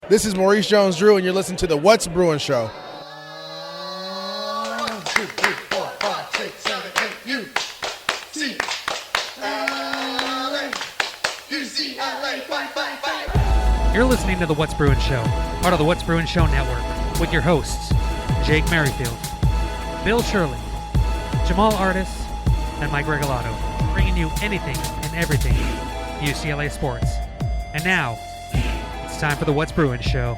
This is Maurice Jones-Drew, and you're listening to the What's Bruin Show. 1, 2, 3, 4, 5, 6, 7, 8, UCLA, fight. You're listening to the What's Bruin Show, part of the What's Bruin Show Network, with your hosts, Jake Merrifield, Bill Shirley, Jamaal Artis, and Mike Regalado, bringing you anything and everything UCLA sports. And now, it's time for the What's Bruin Show.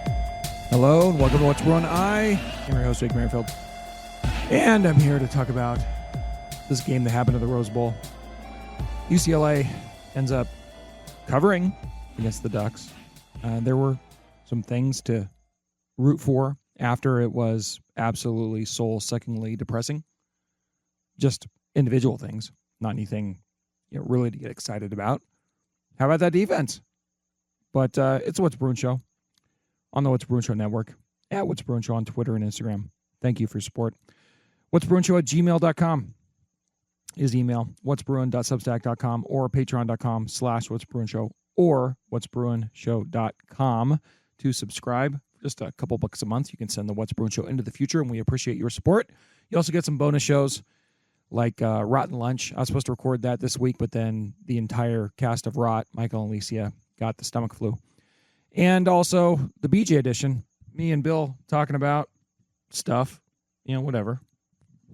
Hello, and welcome to What's Bruin. I'm your host, Jake Merrifield. And I'm here to talk about this game that happened at the Rose Bowl. UCLA ends up covering against the Ducks. There were some things to root for after it was absolutely soul-suckingly depressing. Just individual things, not anything really to get excited about. How about that defense? But it's the What's Bruin Show on the What's Bruin Show Network, at What's Bruin Show on Twitter and Instagram. Thank you for your support. What's Bruin Show at gmail.com is email. whatsbruin.substack.com or patreon.com/What's Bruin Show or whatsbruinshow.com to subscribe. Just a couple bucks a month. You can send the What's Bruin Show into the future, and we appreciate your support. You also get some bonus shows like Rotten Lunch. I was supposed to record that this week, but then the entire cast of Rot, Michael and Alicia, got the stomach flu. And also the BJ edition, me and Bill talking about stuff, whatever.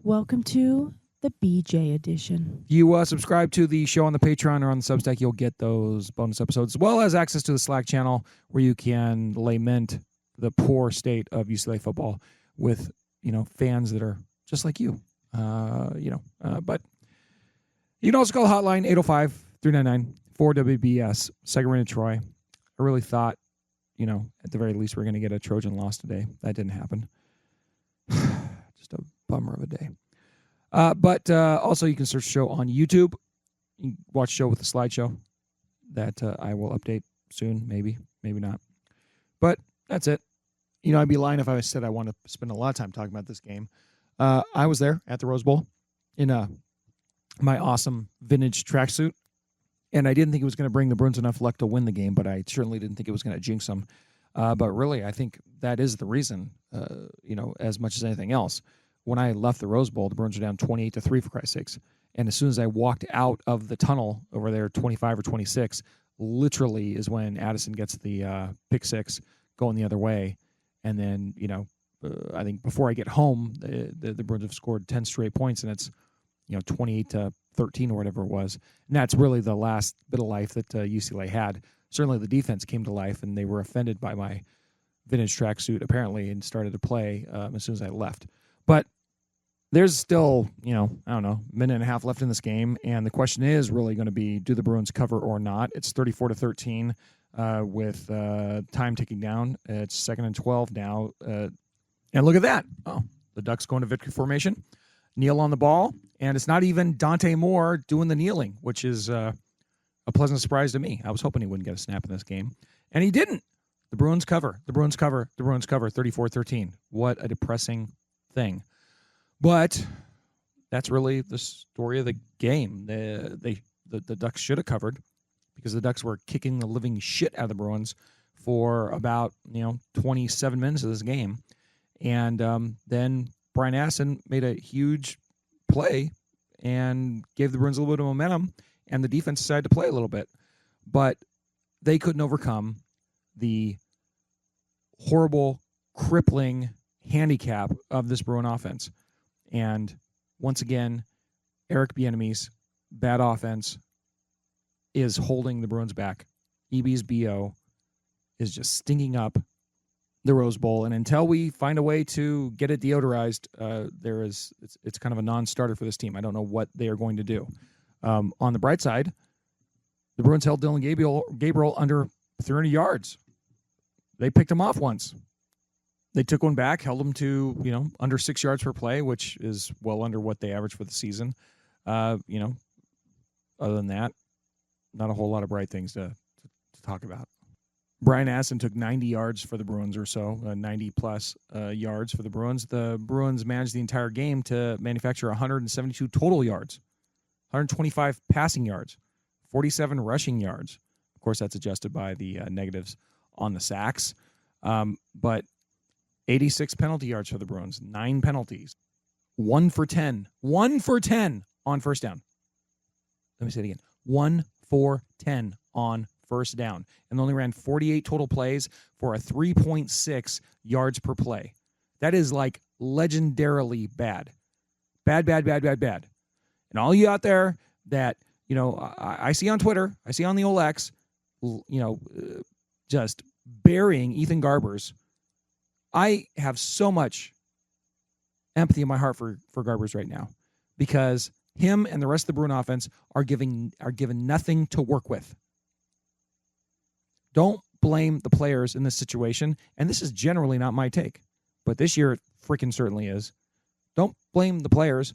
Welcome to the BJ edition. You subscribe to the show on the Patreon or on the Substack, you'll get those bonus episodes, as well as access to the Slack channel where you can lament the poor state of UCLA football with, fans that are just like you. But you can also call Hotline 805-399-4WBS, second ring to Troy. I really thought, at the very least, we're going to get a Trojan loss today. That didn't happen. Just a bummer of a day. But also you can search the show on YouTube. You can watch the show with the slideshow that I will update soon, maybe not. But that's it. I'd be lying if I said I want to spend a lot of time talking about this game. I was there at the Rose Bowl in my awesome vintage tracksuit, and I didn't think it was going to bring the Bruins enough luck to win the game, but I certainly didn't think it was going to jinx them. But really, I think that is the reason, as much as anything else. When I left the Rose Bowl, the Bruins were down 28-3 for Christ's sakes. And as soon as I walked out of the tunnel over there, 25 or 26, literally is when Addison gets the pick six going the other way. And then, I think before I get home, the Bruins have scored 10 straight points, and it's 28-13 or whatever it was. And that's really the last bit of life that UCLA had. Certainly the defense came to life, and they were offended by my vintage tracksuit apparently and started to play as soon as I left. But there's still, minute and a half left in this game, and the question is really going to be, do the Bruins cover or not? It's 34-13 with time ticking down. It's 2nd and 12 now. And look at that. Oh, the Ducks going to victory formation. Kneel on the ball. And it's not even Dante Moore doing the kneeling, which is a pleasant surprise to me. I was hoping he wouldn't get a snap in this game. And he didn't. The Bruins cover. The Bruins cover. The Bruins cover 34-13. What a depressing thing. But that's really the story of the game. The Ducks should have covered because the Ducks were kicking the living shit out of the Bruins for about 27 minutes of this game. And then Brian Addison made a huge play and gave the Bruins a little bit of momentum, and the defense decided to play a little bit. But they couldn't overcome the horrible, crippling handicap of this Bruin offense. And once again, Eric Bieniemy's bad offense is holding the Bruins back. EB's BO is just stinking up the Rose Bowl, and until we find a way to get it deodorized, it's kind of a non-starter for this team. I don't know what they are going to do. On the bright side, the Bruins held Dylan Gabriel under 300 yards. They picked him off once. They took one back, held him to under 6 yards per play, which is well under what they average for the season. Other than that, not a whole lot of bright things to talk about. Brian Addison took 90 yards for the Bruins or so, 90-plus yards for the Bruins. The Bruins managed the entire game to manufacture 172 total yards, 125 passing yards, 47 rushing yards. Of course, that's adjusted by the negatives on the sacks. But 86 penalty yards for the Bruins, 9 penalties, 1 for 10 on first down. Let me say it again. 1 for 10 on first down. And they only ran 48 total plays for a 3.6 yards per play. That is like legendarily bad. Bad. And all you out there that, I see on Twitter, I see on the old X, just burying Ethan Garbers. I have so much empathy in my heart for Garbers right now because him and the rest of the Bruin offense are given nothing to work with. Don't blame the players in this situation, and this is generally not my take, but this year it freaking certainly is. Don't blame the players.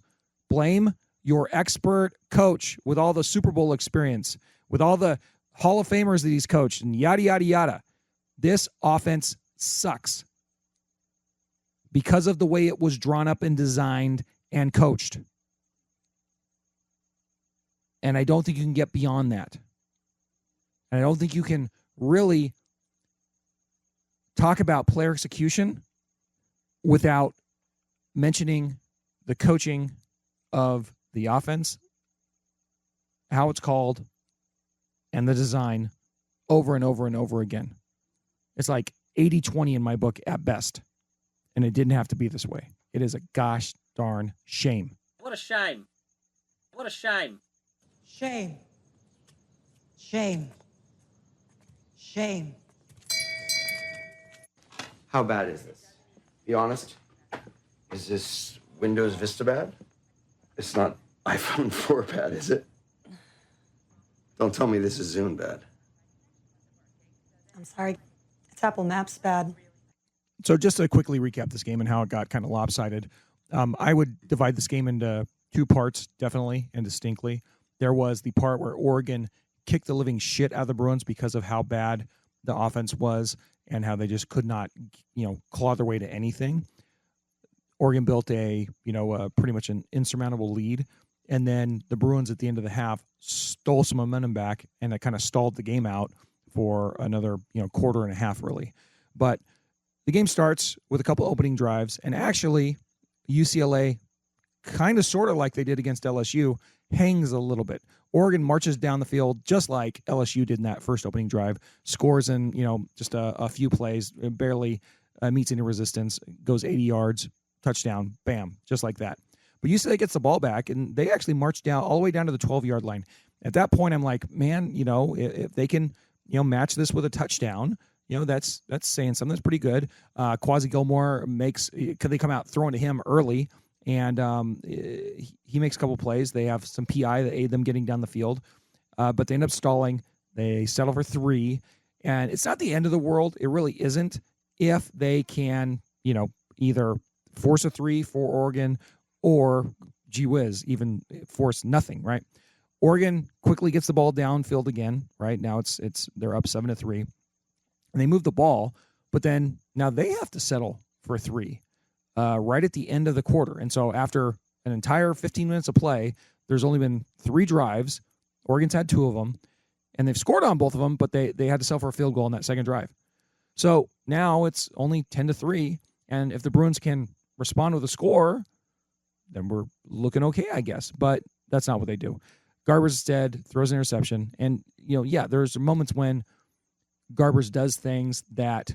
Blame your expert coach with all the Super Bowl experience, with all the Hall of Famers that he's coached, and yada, yada, yada. This offense sucks because of the way it was drawn up and designed and coached. And I don't think you can get beyond that. And I don't think you can really talk about player execution without mentioning the coaching of the offense, how it's called, and the design over and over and over again. It's like 80-20 in my book at best. And it didn't have to be this way. It is a gosh darn shame. What a shame. What a shame. Shame. Shame. Shame. How bad is this? Be honest. Is this Windows Vista bad? It's not iPhone 4 bad, is it? Don't tell me this is Zoom bad. I'm sorry. It's Apple Maps bad. So just to quickly recap this game and how it got kind of lopsided, I would divide this game into 2 parts, definitely and distinctly. There was the part where Oregon kicked the living shit out of the Bruins because of how bad the offense was and how they just could not, claw their way to anything. Oregon built a pretty much an insurmountable lead. And then the Bruins at the end of the half stole some momentum back, and it kind of stalled the game out for another, quarter and a half, really. But the game starts with a couple opening drives, and actually UCLA, kind of sort of like they did against LSU, hangs a little bit. Oregon marches down the field just like LSU did in that first opening drive, scores in, just a few plays, barely meets any resistance, goes 80 yards, touchdown, bam, just like that. But UCLA gets the ball back, and they actually march down all the way down to the 12-yard line. At that point, I'm like, man, if they can, match this with a touchdown, that's saying something that's pretty good. Quasi Gilmore could they come out throwing to him early, and he makes a couple plays. They have some PI that aid them getting down the field, but they end up stalling. They settle for 3, and it's not the end of the world. It really isn't if they can, either force a 3 for Oregon or, gee whiz, even force nothing, right? Oregon quickly gets the ball downfield again, right? Now they're up 7-3, and they move the ball, but then now they have to settle for 3 right at the end of the quarter. And so after an entire 15 minutes of play, there's only been 3 drives. Oregon's had 2 of them, and they've scored on both of them, but they had to settle for a field goal on that second drive. So now it's only 10-3, and if the Bruins can respond with a score, then we're looking okay, I guess. But that's not what they do. Garbers instead throws an interception. And, there's moments when Garbers does things that,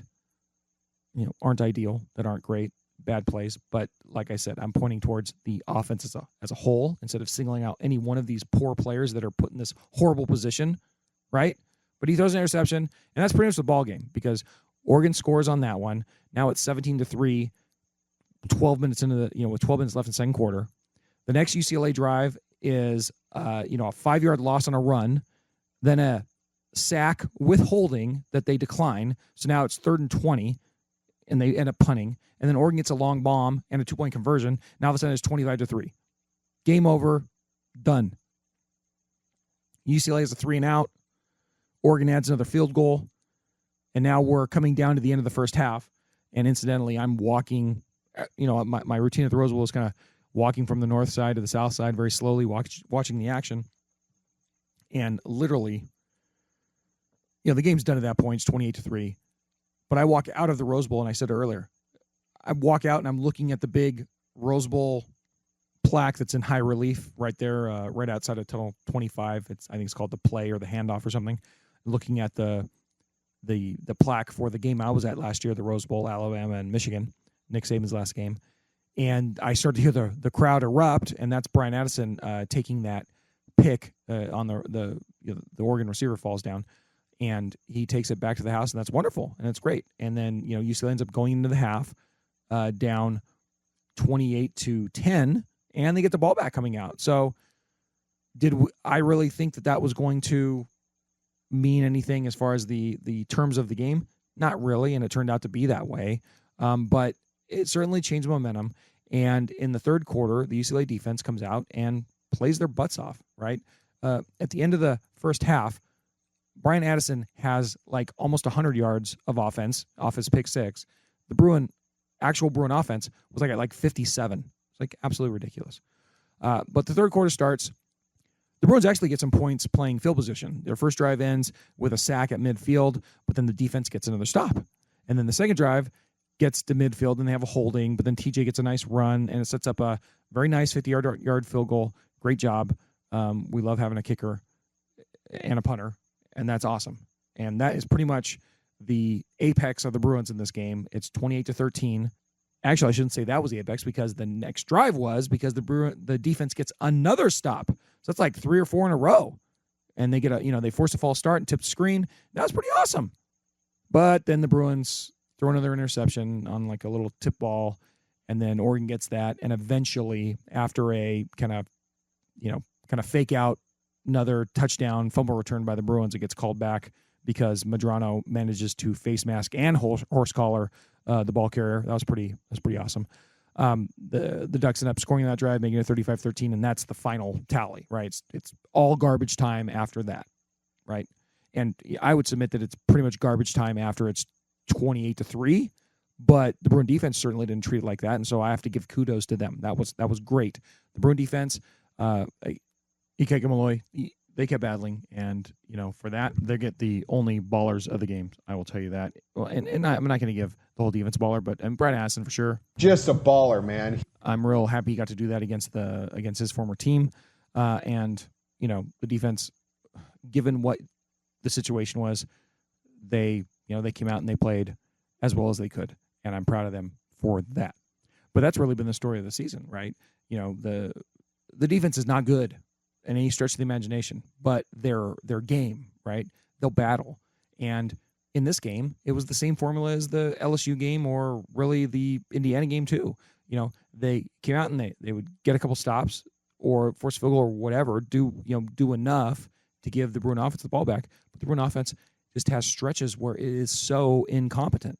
aren't ideal, that aren't great, bad plays. But like I said, I'm pointing towards the offense as a whole instead of singling out any one of these poor players that are put in this horrible position, right? But he throws an interception, and that's pretty much the ball game because Oregon scores on that one. Now it's 17-3. 12 minutes into with 12 minutes left in the second quarter. The next UCLA drive is, a 5-yard loss on a run, then a sack with holding that they decline. So now it's 3rd and 20, and they end up punting. And then Oregon gets a long bomb and a 2-point conversion. Now all of a sudden it's 25-3. Game over, done. UCLA has a 3-and-out. Oregon adds another field goal. And now we're coming down to the end of the first half. And incidentally, I'm walking. My routine at the Rose Bowl is kind of walking from the north side to the south side very slowly, watching the action. And literally, the game's done at that point. It's 28-3. But I walk out of the Rose Bowl, and I said earlier, I walk out and I'm looking at the big Rose Bowl plaque that's in high relief right there, right outside of Tunnel 25. I think it's called the play or the handoff or something. Looking at the plaque for the game I was at last year, the Rose Bowl, Alabama and Michigan, Nick Saban's last game. And I started to hear the crowd erupt, and that's Brian Addison taking that pick on the Oregon receiver falls down, and he takes it back to the house, and that's wonderful, and it's great. And then UCLA ends up going into the half down 28-10, and they get the ball back coming out. So I really think that was going to mean anything as far as the terms of the game? Not really, and it turned out to be that way. But it certainly changed momentum. And in the third quarter, the UCLA defense comes out and plays their butts off, right? At the end of the first half, Brian Addison has like almost 100 yards of offense off his pick six. The actual Bruin offense was like at like 57. It's like absolutely ridiculous. But the third quarter starts. The Bruins actually get some points playing field position. Their first drive ends with a sack at midfield, but then the defense gets another stop. And then the second drive gets to midfield, and they have a holding, but then TJ gets a nice run, and it sets up a very nice 50-yard field goal. Great job. We love having a kicker and a punter, and that's awesome. And that is pretty much the apex of the Bruins in this game. It's 28-13. Actually, I shouldn't say that was the apex, because the next drive was because the defense gets another stop. So that's like 3 or 4 in a row. And they get they force a false start and tip the screen. That was pretty awesome. But then the Bruins throw another interception on like a little tip ball, and then Oregon gets that. And eventually, after a kind of fake out, another touchdown fumble return by the Bruins, it gets called back because Medrano manages to face mask and horse collar the ball carrier. That was pretty awesome. The Ducks end up scoring that drive, making it 35-13, and that's the final tally, right? It's all garbage time after that, right? And I would submit that it's pretty much garbage time after it's 28-3, but the Bruin defense certainly didn't treat it like that, and so I have to give kudos to them. That was great. The Bruin defense, Ike Malloy, they kept battling, and for that they get the only ballers of the game. I will tell you that. Well, and I'm not going to give the whole defense baller, but Brad Addison for sure, just a baller, man. I'm real happy he got to do that against his former team, and the defense, given what the situation was, they came out and they played as well as they could, and I'm proud of them for that. But that's really been the story of the season, right? The defense is not good in any stretch of the imagination, but their game, right? They'll battle. And in this game, it was the same formula as the LSU game, or really the Indiana game too. They came out and they would get a couple stops or force a field goal or whatever, do enough to give the Bruin offense the ball back. But the Bruin offense just has stretches where it is so incompetent.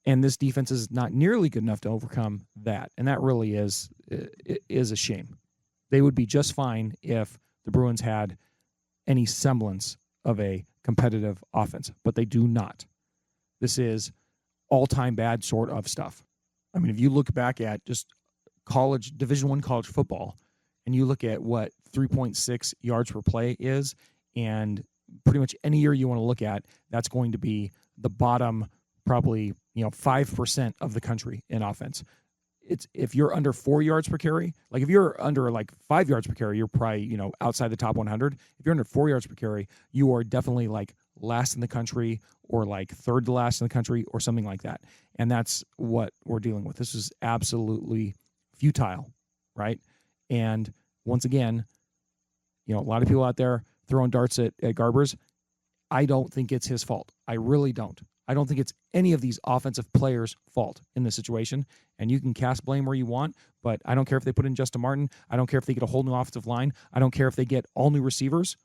And this defense is not nearly good enough to overcome that. And that really is a shame. They would be just fine if the Bruins had any semblance of a competitive offense, but they do not. This is all-time bad sort of stuff. I mean, if you look back at just Division I college football, and you look at what 3.6 yards per play is, and pretty much any year you want to look at, that's going to be the bottom, probably 5% of the country in offense. If you're under 4 yards per carry, like if you're under like 5 yards per carry, you're probably, outside the top 100. If you're under 4 yards per carry, you are definitely like last in the country, or like third to last in the country, or something like that. And that's what we're dealing with. This is absolutely futile, right? And once again, a lot of people out there throwing darts at Garbers. I don't think it's his fault. I really don't. I don't think it's any of these offensive players' fault in this situation. And you can cast blame where you want, but I don't care if they put in Justin Martin. I don't care if they get a whole new offensive line. I don't care if they get all new receivers,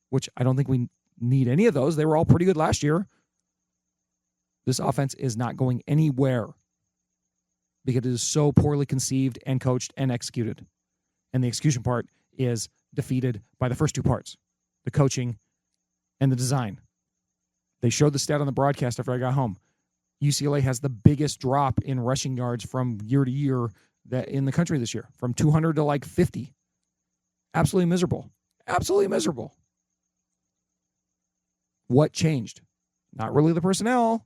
which I don't think we need any of those. They were all pretty good last year. This offense is not going anywhere because it is so poorly conceived and coached and executed. And the execution part is defeated by the first two parts, the coaching and the design. They showed the stat on the broadcast after I got home. UCLA has the biggest drop in rushing yards from year to year that in the country this year, from 200 to like 50. Absolutely miserable. Absolutely miserable. What changed? Not really the personnel.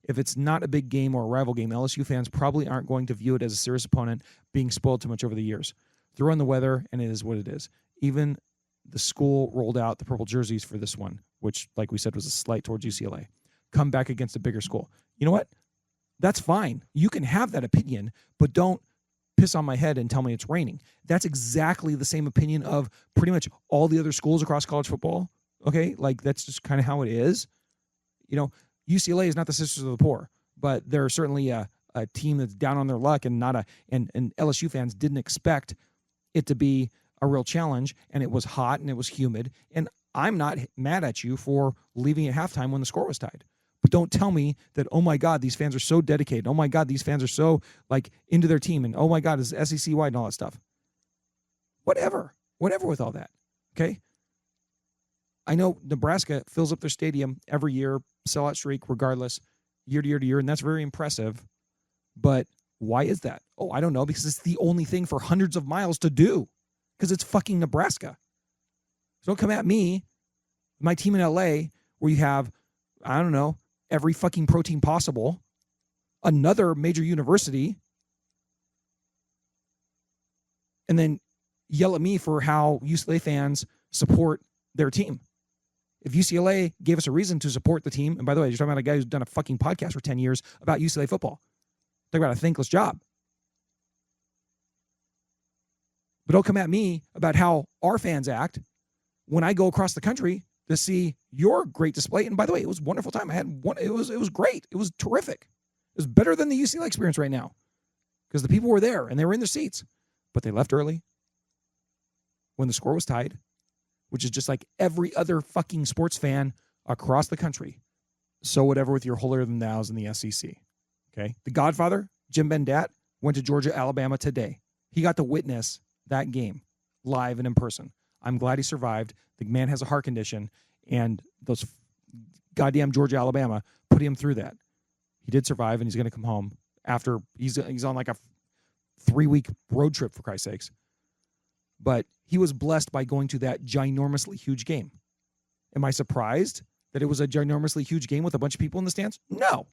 if it's not a big game or a rival game, LSU fans probably aren't going to view it as a serious opponent being spoiled too much over the years. Throw in the weather, and it is what it is. Even the school rolled out the purple jerseys for this one, which, like we said, was a slight towards UCLA. Come back against a bigger school. You know what? That's fine. You can have that opinion, but don't piss on my head and tell me it's raining. That's exactly the same opinion of pretty much all the other schools across college football. Okay? Like, that's just kind of how it is. You know, UCLA is not the Sisters of the Poor, but they're certainly a team that's down on their luck and and LSU fans didn't expect it to be a real challenge, and it was hot and it was humid, and I'm not mad at you for leaving at halftime when the score was tied. But don't tell me that, oh my God, these fans are so dedicated. Oh my God, these fans are so like into their team. And oh my God, it's SEC wide and all that stuff. Whatever with all that. Okay. I know Nebraska fills up their stadium every year, sellout streak, regardless, year to year to year. And that's very impressive. But why is that? Oh, I don't know. Because it's the only thing for hundreds of miles to do. Because it's fucking Nebraska. So don't come at me, my team in LA, where you have, I don't know, every fucking pro team possible, another major university, and then yell at me for how UCLA fans support their team. If UCLA gave us a reason to support the team, and by the way, you're talking about a guy who's done a fucking podcast for 10 years about UCLA football. Talk about a thankless job. But don't come at me about how our fans act when I go across the country to see your great display. And by the way, it was a wonderful time. I had one. It was great. It was terrific. It was better than the UCLA experience right now because the people were there and they were in their seats, but they left early when the score was tied, which is just like every other fucking sports fan across the country. So whatever with your holier than thous in the SEC. Okay. The Godfather, Jim Bendat, went to Georgia, Alabama today. He got to witness that game live and in person. I'm glad he survived. The man has a heart condition, and those goddamn Georgia, Alabama put him through that. He did survive, and he's going to come home after he's on like a 3-week road trip, for Christ's sakes. But he was blessed by going to that ginormously huge game. Am I surprised that it was a ginormously huge game with a bunch of people in the stands? No.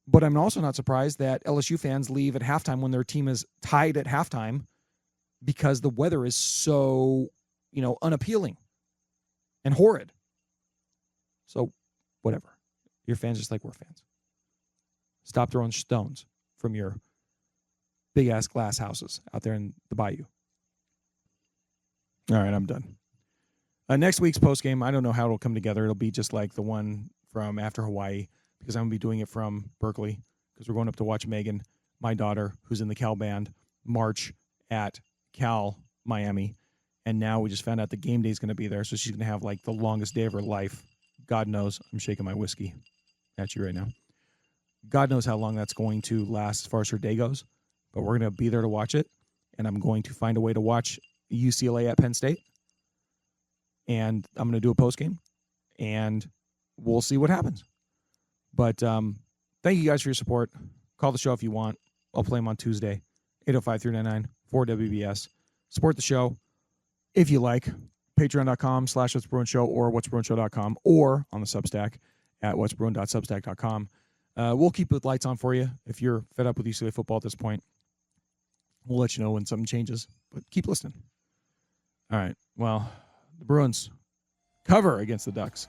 But I'm also not surprised that LSU fans leave at halftime when their team is tied at halftime because the weather is so, unappealing and horrid. So, whatever. Your fans just like we're fans. Stop throwing stones from your big-ass glass houses out there in the bayou. All right, I'm done. Next week's postgame, I don't know how it'll come together. It'll be just like the one from after Hawaii because I'm going to be doing it from Berkeley because we're going up to watch Megan, my daughter, who's in the Cal band, march at Cal Miami. And now we just found out the game day is going to be there, so she's going to have like the longest day of her life. God knows. I'm shaking my whiskey at you right now. God knows how long that's going to last as far as her day goes. But we're going to be there to watch it. And I'm going to find a way to watch UCLA at Penn State. And I'm going to do a postgame. And we'll see what happens. But thank you guys for your support. Call the show if you want. I'll play them on Tuesday. 805-399-4WBS. Support the show if you like. Patreon.com/whatsbruinshow or whatsbruinshow.com or on the Substack at whatsbruin.substack.com. We'll keep the lights on for you if you're fed up with UCLA football at this point. We'll let you know when something changes, but keep listening. All right. Well, the Bruins cover against the Ducks.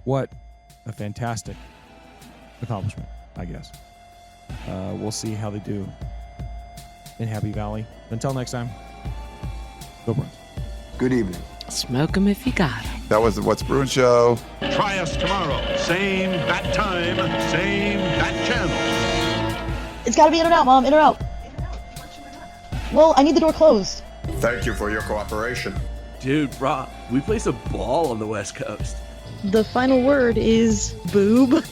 What a fantastic accomplishment, I guess. We'll see how they do in Happy Valley. Until next time, go Bruins. Good evening. Smoke 'em if you got 'em. That was the What's Bruin Show. Try us tomorrow. Same bat time, same bat channel. It's got to be in or out, Mom. In or out. Well, I need the door closed. Thank you for your cooperation. Dude, bro, we play some ball on the West Coast. The final word is boob.